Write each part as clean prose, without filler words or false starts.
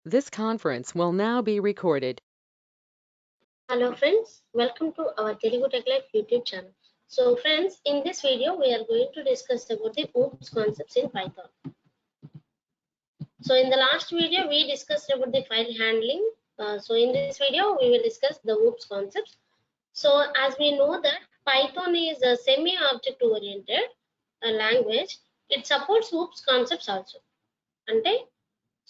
This conference will now be recorded. Hello friends, welcome to our Telugu Tech Life YouTube channel. So friends, in this video we are going to discuss about the OOPS concepts in Python. So in the last video we discussed about the file handling. So in this video we will discuss the OOPS concepts. So as we know that Python is a semi-object oriented language, it supports OOPS concepts also. అంటే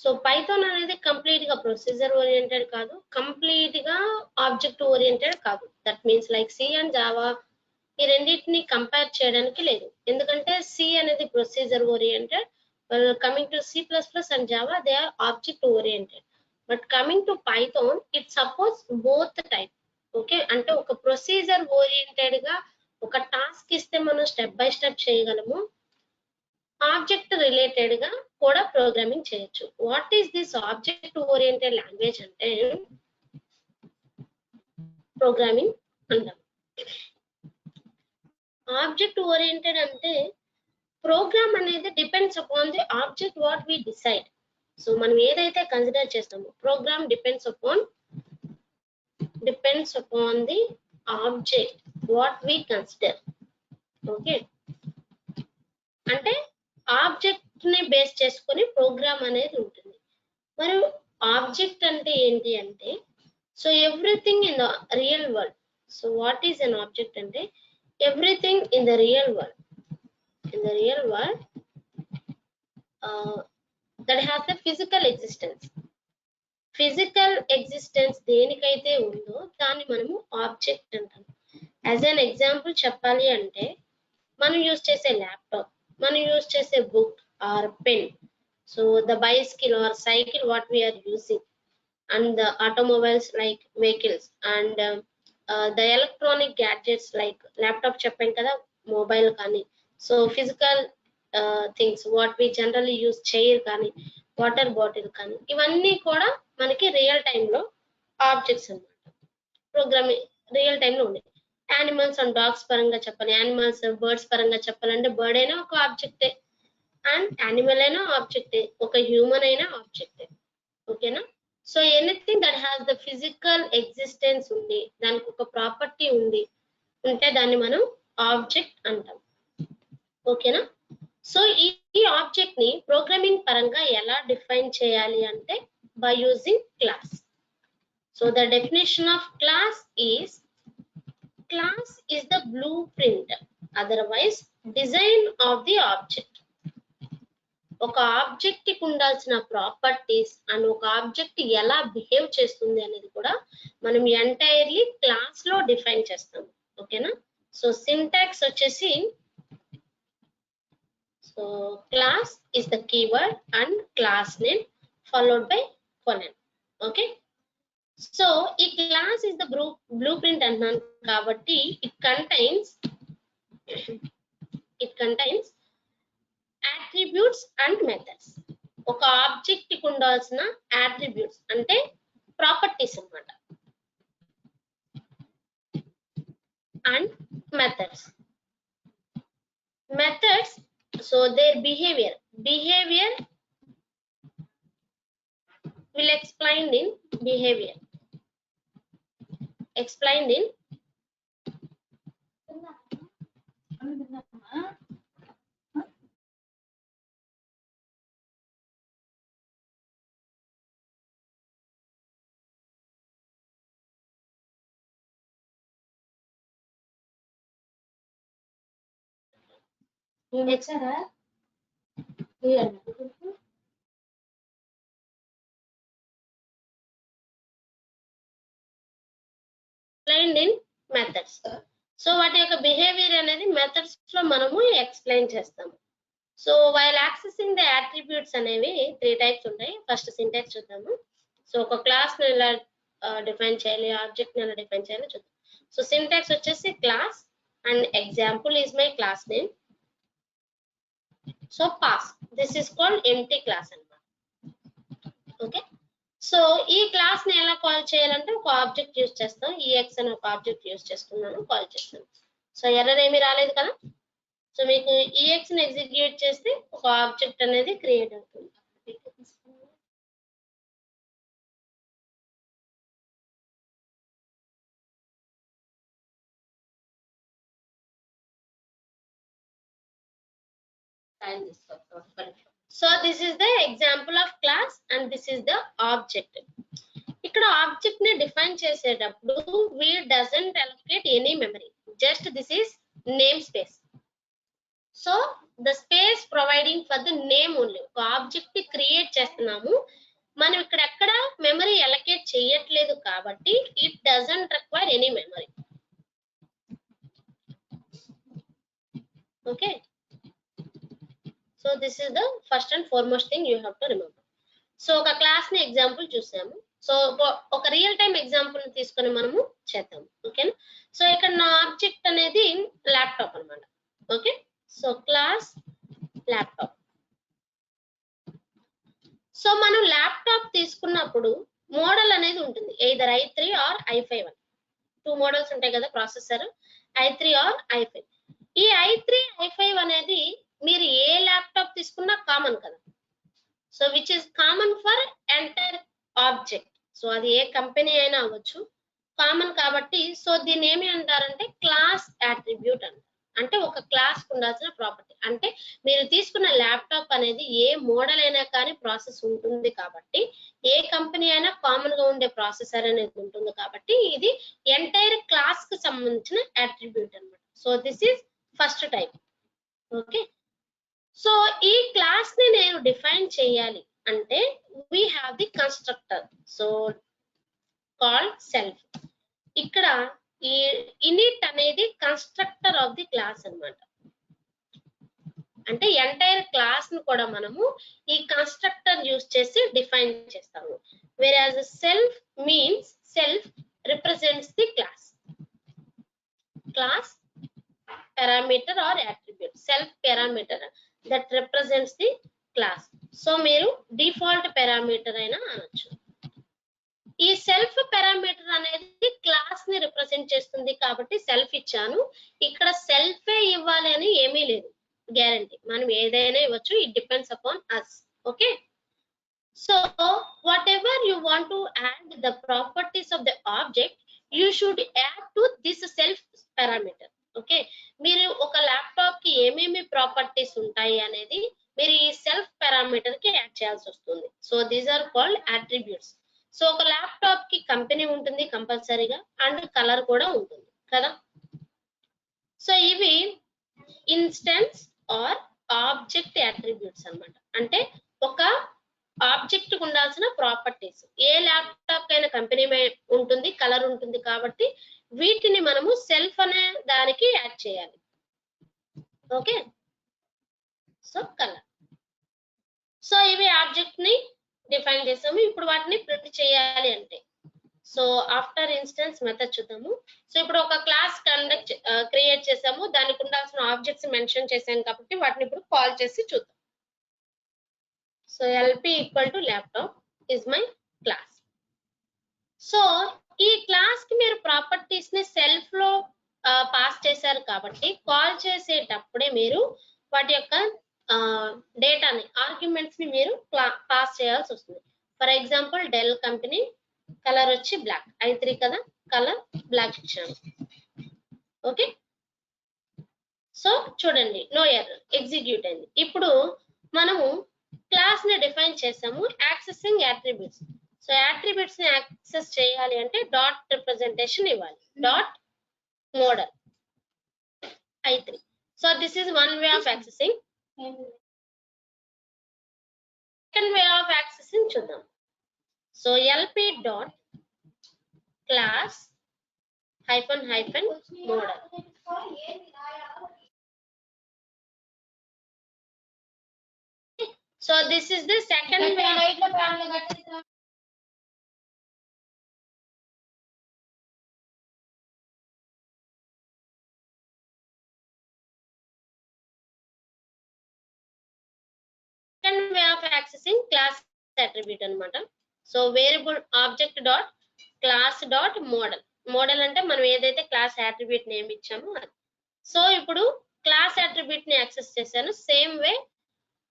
so Python అనేది complete గా procedure oriented కాదు, complete గా object oriented కాదు. That means like C and Java ఈ రెండింటిని compare చేయడానికి లేదు, ఎందుకంటే సి అనేది procedure oriented, coming to C plus plus and Java they are object oriented. But coming to Python it supports both type. Okay, అంటే ఒక procedure oriented గా ఒక టాస్క్ ఇస్తే మనం స్టెప్ బై స్టెప్ చేయగలము, ఆబ్జెక్ట్ రిలేటెడ్ గా కూడా ప్రోగ్రామింగ్ చేయొచ్చు. What is this object oriented language అంటే ప్రోగ్రామింగ్ అంటాం. ఆబ్జెక్ట్ ఓరియంటెడ్ అంటే ప్రోగ్రామ్ అనేది depends upon the object what we decide. So మనం ఏదైతే కన్సిడర్ చేస్తామో program depends upon the object what we consider. Okay, అంటే ఆబ్జెక్ట్ ని బేస్ చేసుకొని ప్రోగ్రామ్ అనేది ఉంటుంది. మరి ఆబ్జెక్ట్ అంటే ఏంటి అంటే, so everything in the real world. So what is an object అంటే everything in the real world, that has the physical existence దేనికైతే ఉందో దాన్ని మనము ఆబ్జెక్ట్ అంటాం. యాజ్ అన్ ఎగ్జాంపుల్ చెప్పాలి అంటే మనం యూజ్ చేసే ల్యాప్టాప్, మనం యూజ్ చేసే book or pen, so the bicycle or cycle what we are using, and the automobiles like vehicles, and the electronic gadgets like laptop చెప్పాం కదా, మొబైల్ కానీ. So physical things what we generally use, chair కానీ, water bottle కానీ, ఇవన్నీ కూడా మనకి real టైంలో objects అన్నమాట. ప్రోగ్రామింగ్ రియల్ టైంలో ఉన్నాయి. యానిమల్స్ అండ్ డాగ్స్ పరంగా చెప్పాలి, యానిమల్స్ బర్డ్స్ పరంగా చెప్పాలంటే బర్డ్ అయినా ఒక ఆబ్జెక్టే, అండ్ యానిమల్ అయినా ఆబ్జెక్టే, ఒక హ్యూమన్ అయినా ఆబ్జెక్టే. ఓకేనా? So anything that has the physical existence ఉంది, దానికి ఒక ప్రాపర్టీ ఉంటే దాన్ని మనం ఆబ్జెక్ట్ అంటాం. ఓకేనా? సో ఈ ఆబ్జెక్ట్ ని ప్రోగ్రామింగ్ పరంగా ఎలా డిఫైన్ చేయాలి అంటే by using class. So the definition of class is the blueprint, otherwise design of the object. ఒక ఆబ్జెక్ట్ కి ఉండాల్సిన ప్రాపర్టీస్ అండ్ ఒక ఆబ్జెక్ట్ ఎలా బిహేవ్ చేస్తుంది అనేది కూడా మనం ఎంటైర్లీ క్లాస్ లో డిఫైన్ చేస్తాం. ఓకేనా? సో సింటాక్స్ వచ్చేసి, so class is the keyword and class name followed by colon. Okay, so ఈ క్లాస్ ఇస్ ద బ్లూప్రింట్ అంటున్నాను కాబట్టి it contains attributes and methods. ఒక ఆబ్జెక్ట్ కి ఉండాల్సిన అట్రిబ్యూట్స్ అంటే ప్రాపర్టీస్ అన్నమాట, and methods. So their behaviour will explained in behavior. Explained in methods. So వాటి యొక్క బిహేవియర్ అనేది మెథడ్స్ లో మనము ఎక్స్ప్లెయిన్ చేస్తాము. So while accessing the attributes అనేవి 3 టైప్స్ ఉంటాయి. ఫస్ట్ సింటాక్స్ చూద్దాము. సో ఒక క్లాస్ ని ఎలా డిఫైన్ చేయాలి, ఆబ్జెక్ట్ ని ఎలా డిఫైన్ చేయాలి చూద్దాం. సో సింటాక్స్ వచ్చేసి class and example is my class name. So pass, this is called empty class అన్నమాట. ఓకే, సో ఈ క్లాస్ ని ఎలా కాల్ చేయాలంటే ఒక ఆబ్జెక్ట్ యూజ్ చేస్తాం, ఈఎక్స్ అని ఒక ఆబ్జెక్ట్ యూజ్ చేస్తున్నాను, కాల్ చేస్తాను. సో ఎర్రర్ ఏమీ రాలేదు కదా. సో మీకు ఈఎక్స్ ని ఎగ్జిక్యూట్ చేస్తే ఒక ఆబ్జెక్ట్ అనేది క్రియేట్ అవుతుంది. So this is the example of class and this is the object. ఇక్కడ ఆబ్జెక్ట్ ని డిఫైన్ చేసేటప్పుడు we doesn't allocate any memory, just this is namespace. So the space providing for the name only. ఒక object ని create చేస్తున్నాము, మనం ఇక్కడ ఎక్కడ memory allocate చేయట్లేదు కాబట్టి it doesn't require any memory. Okay, so this is the first and foremost thing you have to remember. So ఒక class ని ఎగ్జాంపుల్ చూసాము, సో ఒక రియల్ టైం ఎగ్జాంపుల్ తీసుకొని మనము చేద్దాం. ఓకేనా, సో ఇక్కడ నా ఆబ్జెక్ట్ అనేది ల్యాప్టాప్ అన్నమాట. Okay, so class laptop. So మనం ల్యాప్టాప్ తీసుకున్నప్పుడు మోడల్ అనేది ఉంటుంది, ఎయిదర్ i3 ఆర్ i5 అని. 2 మోడల్స్ ఉంటాయి కదా ప్రాసెసర్, i3 ఆర్ i5. ఈ i3 i5 అనేది మీరు ఏ ల్యాప్టాప్ తీసుకున్నా కామన్ కదా, so which is common for entire object. So అది ఏ కంపెనీ అయినా అవ్వచ్చు, కామన్ కాబట్టి సో దీన్ని ఏమి అంటారంటే క్లాస్ అట్రిబ్యూట్ అంటారు. అంటే ఒక క్లాస్ కు ఉండాల్సిన ప్రాపర్టీ. అంటే మీరు తీసుకున్న ల్యాప్టాప్ అనేది ఏ మోడల్ అయినా కానీ ప్రాసెస్ ఉంటుంది కాబట్టి, ఏ కంపెనీ అయినా కామన్ గా ఉండే ప్రాసెసర్ అనేది ఉంటుంది కాబట్టి ఇది ఎంటైర్ క్లాస్ కు సంబంధించిన అట్రిబ్యూట్ అన్నమాట. So this is first type. Okay, so ఈ క్లాస్ ని నేను డిఫైన్ చేయాలి అంటే we have the constructor, so called self. ఇక్కడ ఈ init అనేది కన్స్ట్రక్టర్ ఆఫ్ ది క్లాస్ అన్నమాట. అంటే ఎంటైర్ క్లాస్ ను కూడా మనము ఈ కన్స్ట్రక్టర్ యూస్ చేసి డిఫైన్ చేస్తాము. whereas self means self represents the class parameter or attribute, self parameter that represents the class. So మీరు డిఫాల్ట్ పారామీటర్ అయినా అనొచ్చు. ఈ సెల్ఫ్ పారామీటర్ అనేది క్లాస్ ని రిప్రజెంట్ చేస్తుంది కాబట్టి సెల్ఫ్ ఇచ్చాను. ఇక్కడ సెల్ఫే ఇవ్వాలి అని ఏమీ లేదు, గ్యారంటీ మనం ఏదైనా ఇవ్వచ్చు, it depends upon us. Okay, so whatever you want to add the properties of the object you should add to this self parameter. Okay, మీరు ఒక ల్యాప్టాప్ కి ఏమేమి ప్రాపర్టీస్ ఉంటాయి అనేది మీరు ఈ సెల్ఫ్ పారామీటర్ కి యాడ్ చేయాల్సి వస్తుంది. So these are called attributes. So ఒక ల్యాప్టాప్ కి కంపెనీ ఉంటుంది కంపల్సరీగా, అండ్ కలర్ కూడా ఉంటుంది కదా. సో ఇవి ఇన్స్టెన్స్ ఆర్ ఆబ్జెక్ట్ అట్రిబ్యూట్స్ అన్నమాట. అంటే ఒక ఆబ్జెక్ట్ కు ఉండాల్సిన ప్రాపర్టీస్. ఏ ల్యాప్టాప్ అయినా కంపెనీ ఉంటుంది, కలర్ ఉంటుంది కాబట్టి వీటిని మనము సెల్ఫ్ అనే దానికి యాడ్ చేయాలి. Okay, so colour. సో ఇవి ఆబ్జెక్ట్ ని డిఫైన్ చేసాము. ఇప్పుడు వాటిని ప్రింట్ చేయాలి అంటే సో ఆఫ్టర్ ఇన్స్టెన్స్ మెథడ్ చూద్దాము. సో ఇప్పుడు ఒక క్లాస్ క్రియేట్ చేసాము, దానికి ఉండాల్సిన ఆబ్జెక్ట్స్ మెన్షన్ చేశాను కాబట్టి వాటిని ఇప్పుడు కాల్ చేసి చూద్దాం. So lp equal to laptop is my class. So ఈ క్లాస్ కి మీరు ప్రాపర్టీస్ ని సెల్ఫ్ లో పాస్ చేశారు కాబట్టి కాల్ చేసేటప్పుడే మీరు వాటి యొక్క డేటాని ఆర్గ్యుమెంట్స్ ని మీరు పాస్ చేయాల్సి వస్తుంది. For example Dell company, colour వచ్చి బ్లాక్, i3 కదా, కలర్ బ్లాక్ ఇచ్చాను. ఓకే, సో చూడండి నో ఎర్రర్, ఎగ్జిక్యూట్ అయింది. ఇప్పుడు మనము క్లాస్ ని డిఫైన్ చేసాము, యాక్సెసింగ్ అట్రిబ్యూట్స్. సో అట్రిబ్యూట్స్ ని యాక్సెస్ చేయాలి అంటే డాట్ రిప్రజెంటేషన్ ఇవ్వాలి, dot model i3. So this is one way of accessing. Second way of accessing చూద్దాం. So lp dot class hyphen model. So this is the second way. Second way of accessing class attribute అన్నమాట. So variable object dot class dot model. Model అంటే మనం ఏదైతే class attribute name ఇచ్చామో అది. So ఇప్పుడు class attribute ని access చేశాను. Same way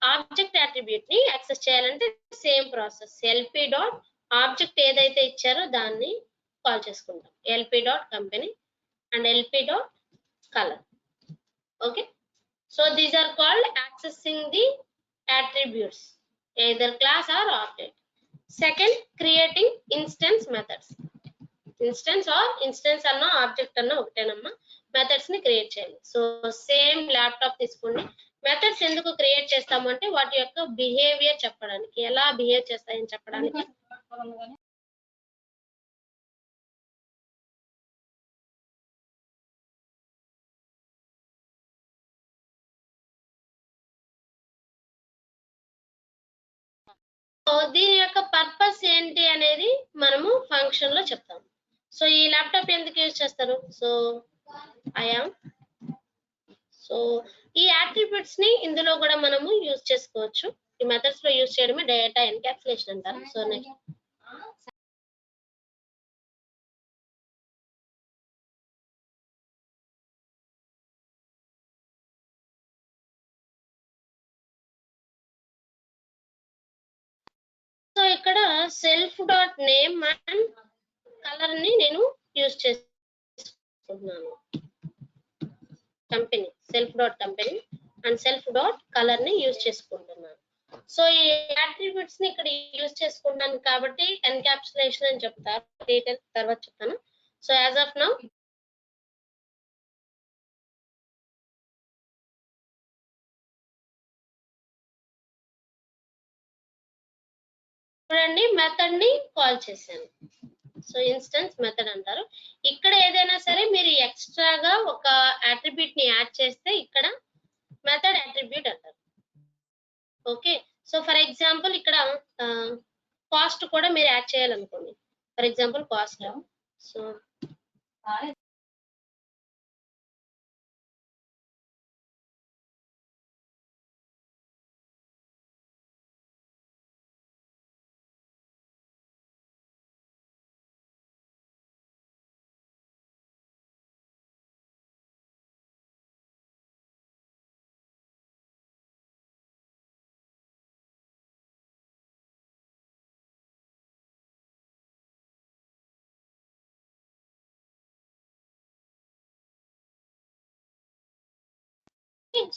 object attribute ని యాక్సెస్ చేయాలంటే same process. lp dot object ఏదైతే ఇచ్చారో దాన్ని కాల్ చేసుకుంటాం, lp dot company and lp dot colour. Okay, So these are called accessing the attributes, either class or object. Second, creating instance methods. Instance అన్న object అన్న ఒకటేనమ్మా, methods ని create చేయాలి. So same laptop తీసుకోండి. Methods ఎందుకు create చేస్తాము అంటే వాటి యొక్క బిహేవియర్ చెప్పడానికి, ఎలా బిహేవ్ చేస్తాయని చెప్పడానికి. దీని యొక్క పర్పస్ ఏంటి అనేది మనము ఫంక్షన్ లో చెప్తాము. సో ఈ ల్యాప్టాప్ ఎందుకు యూజ్ చేస్తారు? సో సో ఈ అట్రిబ్యూట్స్ ని ఇందులో కూడా మనము యూజ్ చేసుకోవచ్చు. ఈ మెథడ్స్ లో యూజ్ చేయడమే డేటా ఎన్క్యాప్సులేషన్ అంటారు. సో నెక్స్ట్ సో ఇక్కడ self dot name and colour ని నేను యూజ్ చేసుకుంటున్నాను. Company self dot company and self dot colour ని యూజ్ చేసుకుంటున్నాను. సో ఈ అట్రిబ్యూట్స్ ని ఇక్కడ యూజ్ చేసుకుంటాను కాబట్టి ఎన్క్యాప్సులేషన్ అని చెప్తారు. డీటెయిల్స్ తర్వాత చెప్తాను. సో యాజ్ ఆఫ్ నౌ చూడండి, మెథడ్ ని కాల్ చేశాను. సో ఇన్స్టెన్స్ మెథడ్ అంటారు. ఇక్కడ ఏదైనా సరే మీరు ఎక్స్ట్రాగా ఒక అట్రిబ్యూట్ ని యాడ్ చేస్తే ఇక్కడ మెథడ్ అట్రిబ్యూట్ అంటారు. ఓకే, సో ఫర్ ఎగ్జాంపుల్ ఇక్కడ కాస్ట్ కూడా మీరు యాడ్ చేయాలనుకోండి. For example cost. So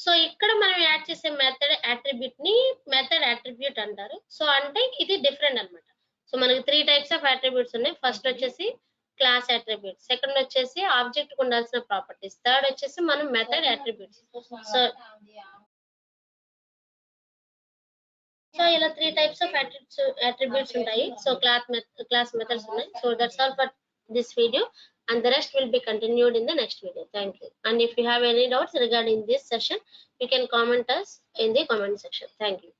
so ఇక్కడ మనం యాడ్ చేసే మెథడ్ అట్రిబ్యూట్ ని మెథడ్ అట్రిబ్యూట్ అంటారు. సో అంటే ఇది డిఫరెంట్ అన్నమాట. సో మనకి 3 టైప్స్ ఆఫ్ అట్రిబ్యూట్స్ ఉన్నాయి. ఫస్ట్ వచ్చేసి క్లాస్ అట్రిబ్యూట్, సెకండ్ వచ్చేసి ఆబ్జెక్ట్ కు ఉండాల్సిన ప్రాపర్టీస్, థర్డ్ వచ్చేసి మనం మెథడ్ అట్రిబ్యూట్స్. సో ఇలా 3 టైప్స్ ఆఫ్ అట్రిబ్యూట్స్ ఉంటాయి. సో క్లాస్ మెథడ్స్ ఉన్నాయి. So that's all for this video, and the rest will be continued in the next video. Thank you. And if you have any doubts regarding this session, you can comment us in the comment section. Thank you.